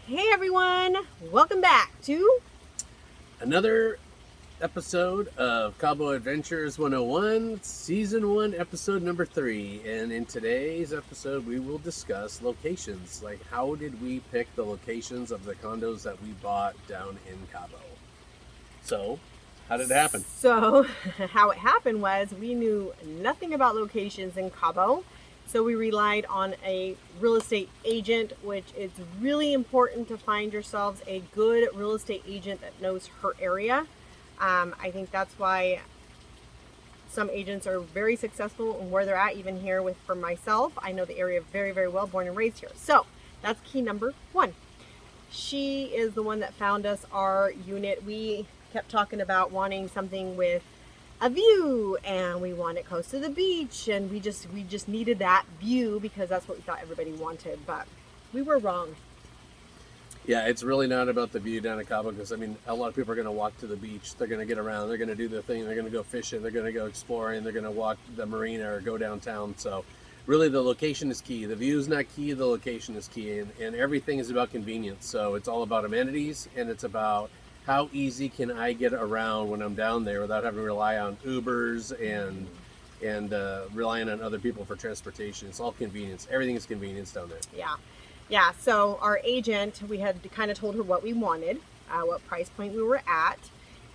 Hey everyone, welcome back to Another episode of Cabo Adventures 101, Season 1, Episode number 3. And in today's episode, we will discuss locations. Like, how did we pick the locations of the condos that we bought down in Cabo? So, how did it happen? So, how it happened was we knew nothing about locations in Cabo. So we relied on a real estate agent, which is really important to find yourselves a good real estate agent that knows her area. I think that's why some agents are very successful in where they're at, even here for myself. I know the area very, very well, born and raised here. So that's key number one. She is the one that found us our unit. We kept talking about wanting something with a view, and we want it close to the beach, and we just needed that view because that's what we thought everybody wanted, but we were wrong. Yeah, it's really not about the view down at Cabo because, I mean, a lot of people are going to walk to the beach. They're going to get around. They're going to do their thing. They're going to go fishing. They're going to go exploring. They're going to walk the marina or go downtown. So really the location is key. The view is not key. The location is key. And everything is about convenience. So it's all about amenities, and it's about how easy can I get around when I'm down there without having to rely on Ubers and relying on other people for transportation. It's all convenience. Everything is convenience down there. Yeah. So our agent, we had kind of told her what we wanted, what price point we were at,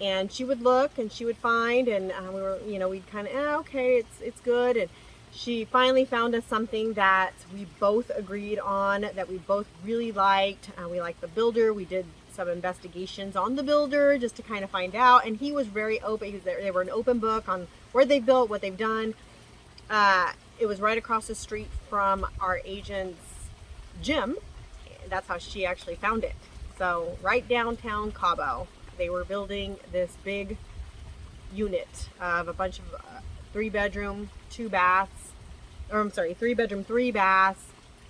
and she would look and she would find, and we were, we'd kind of, okay, it's good. And she finally found us something that we both agreed on, that we both really liked. We liked the builder. We did some investigations on the builder just to kind of find out, and he was very open. They were an open book on where they built, what they've done. It was right across the street from our agent's gym. That's how she actually found it. So right downtown Cabo, they were building this big unit of a bunch of 3-bedroom, 2 baths, or I'm sorry, 3-bedroom, 3 baths,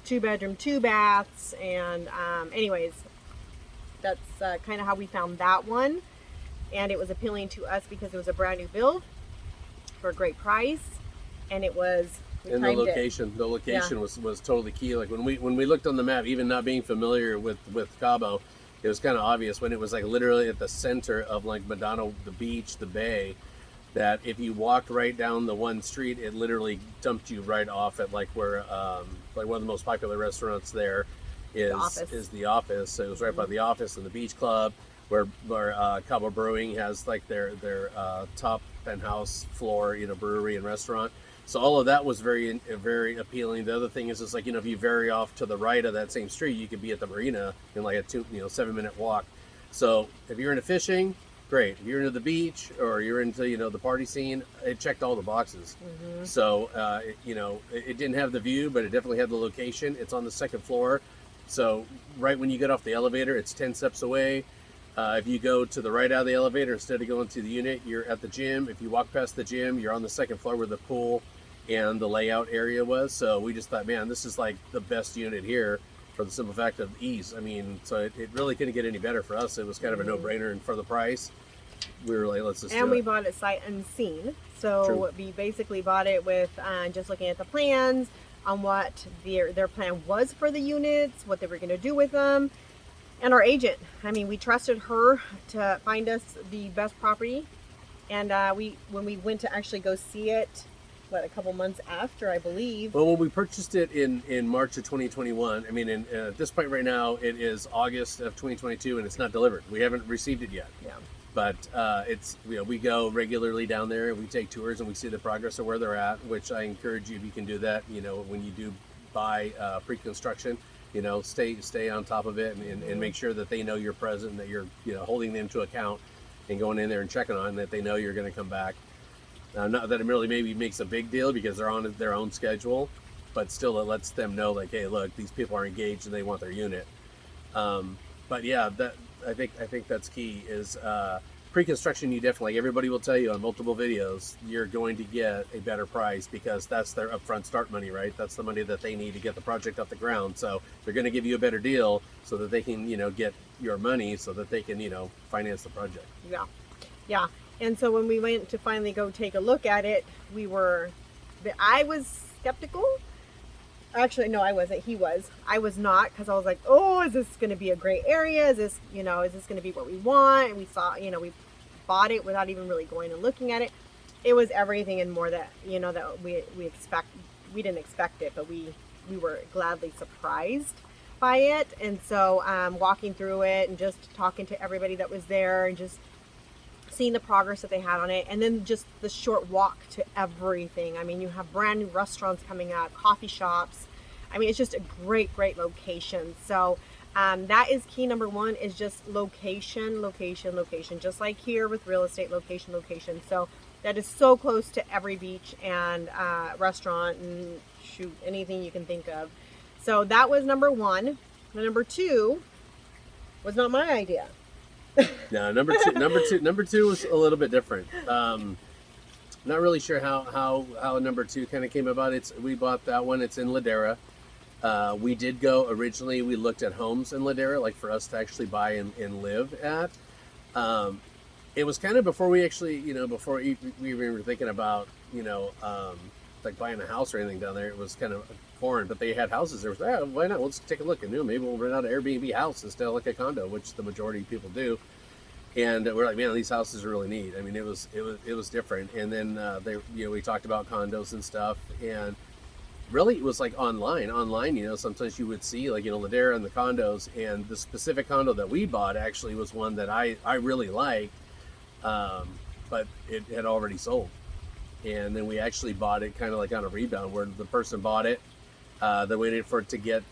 2-bedroom, 2 baths, and anyways, that's kind of how we found that one. And it was appealing to us because it was a brand new build for a great price, and it was. And the location was totally key. Like when we looked on the map, even not being familiar with Cabo, it was kind of obvious when it was like literally at the center of like Madonna, the beach, the bay, that if you walked right down the one street, it literally dumped you right off at like where like one of the most popular restaurants there is the Office. So it was right by the Office and the Beach Club, where Cabo Brewing has like their top penthouse floor, brewery and restaurant. So all of that was very, very appealing. The other thing is like, if you vary off to the right of that same street, you could be at the marina in like a 7-minute walk. So if you're into fishing, great. If you're into the beach or you're into, the party scene, it checked all the boxes. Mm-hmm. So, it didn't have the view, but it definitely had the location. It's on the 2nd floor. So right when you get off the elevator, it's 10 steps away. If you go to the right out of the elevator, instead of going to the unit, you're at the gym. If you walk past the gym, you're on the 2nd floor where the pool and the layout area was. So we just thought, man, this is like the best unit here for the simple fact of ease. I mean, so it really couldn't get any better for us. It was kind of a no-brainer, and for the price, we were like, let's just do it. And we bought it sight unseen. So True. We basically bought it with just looking at the plans on what their plan was for the units, what they were going to do with them. And our agent, I mean, we trusted her to find us the best property. And when we went to actually go see it, a couple months after, I believe. Well, when we purchased it in March of 2021, I mean, at this point right now, it is August of 2022, and it's not delivered. We haven't received it yet. Yeah. But it's, we go regularly down there, and we take tours, and we see the progress of where they're at, which I encourage you, if you can do that, when you do buy pre-construction, stay on top of it and make sure that they know you're present, that you're, holding them to account and going in there and checking on that they know you're going to come back. Not that it really maybe makes a big deal because they're on their own schedule, but still it lets them know, like, hey, look, these people are engaged and they want their unit. But yeah, I think that's key is pre-construction. You definitely, everybody will tell you on multiple videos, you're going to get a better price because that's their upfront start money, right? That's the money that they need to get the project off the ground. So they're going to give you a better deal so that they can, get your money so that they can, finance the project. Yeah. And so when we went to finally go take a look at it, I was skeptical Actually, no, I wasn't. He was. I was not, because I was like, oh, is this going to be a great area? Is this, is this going to be what we want? And we saw, we bought it without even really going and looking at it. It was everything and more that, that we expect. We didn't expect it, but we were gladly surprised by it. And so walking through it and just talking to everybody that was there and just seeing the progress that they had on it, and then just the short walk to everything. I mean, you have brand new restaurants coming up, coffee shops. I mean, it's just a great location. So that is key number one, is just location, just like here with real estate, location. So that is so close to every beach and restaurant and shoot, anything you can think of. So that was number one. Number two was not my idea. No, number two was a little bit different. Not really sure how number two kind of came about. We bought that one. It's in Ladera. We did go originally. We looked at homes in Ladera, like for us to actually buy and live at. It was kind of before we actually, before we were thinking about, like buying a house or anything down there. It was kind of foreign, but they had houses there. Why not? Let's take a look. And maybe we'll rent out an Airbnb house instead of like a condo, which the majority of people do. And we're like, man, these houses are really neat. I mean, it was different. And then we talked about condos and stuff, and really it was like online. Sometimes you would see like Ladera and the condos, and the specific condo that we bought actually was one that I really liked, but it had already sold. And then we actually bought it kind of like on a rebound, where the person bought it. They waited for it to get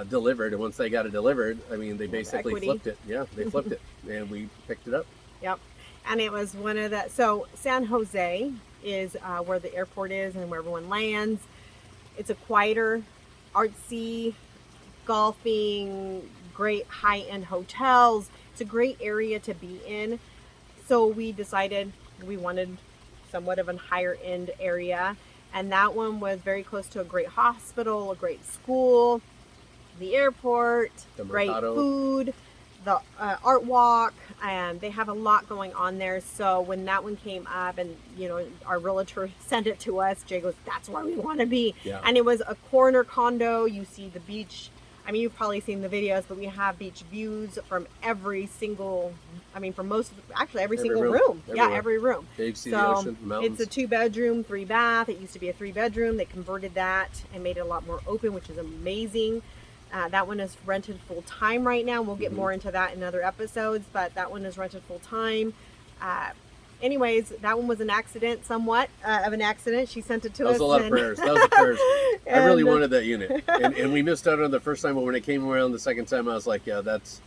delivered, and once they got it delivered, I mean, they basically flipped it. Yeah, they flipped it, and we picked it up. Yep, and it was one of the. So San Jose is where the airport is and where everyone lands. It's a quieter, artsy, golfing, great high-end hotels. It's a great area to be in. So we decided we wanted somewhat of a higher-end area. And that one was very close to a great hospital, a great school, the airport, great food, the art walk, and they have a lot going on there. So when that one came up and, our realtor sent it to us, Jay goes, that's where we want to be. Yeah. And it was a corner condo. You see the beach. I mean, you've probably seen the videos, but we have beach views from every single, from every single room. Everywhere. Yeah, every room. Yeah, you can see the ocean, the mountains. It's a 2-bedroom, 3-bath. It used to be a 3-bedroom. They converted that and made it a lot more open, which is amazing. That one is rented full time right now. We'll get more into that in other episodes, but that one is rented full time. Anyways, that one was an accident, somewhat of an accident. She sent it to us. That was a lot of prayers. That was the prayers. I really wanted that unit. And we missed out on the first time, but when it came around the second time, I was like, yeah, that's...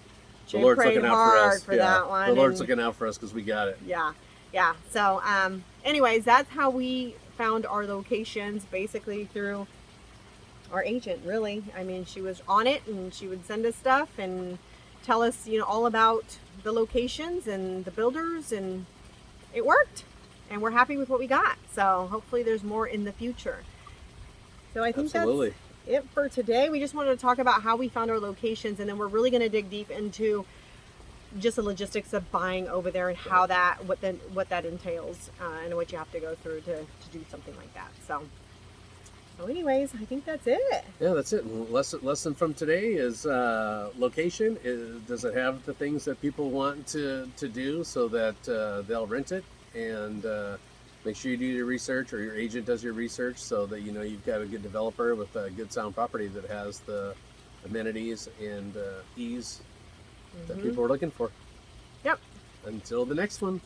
The Lord's looking out for us. That one. The Lord's looking out for us because we got it. Yeah. So, anyways, that's how we found our locations, basically through our agent, really. I mean, she was on it, and she would send us stuff and tell us, all about the locations and the builders, and it worked, and we're happy with what we got. So hopefully there's more in the future. So I think that's it for today. We just wanted to talk about how we found our locations, and then we're really going to dig deep into just the logistics of buying over there and how what that entails, and what you have to go through to do something like that. So anyways, I think that's it. Yeah, that's it. Lesson from today is location. Does it have the things that people want to do so that they'll rent it? And make sure you do your research, or your agent does your research, so that you've got a good developer with a good sound property that has the amenities and ease that people are looking for. Yep. Until the next one.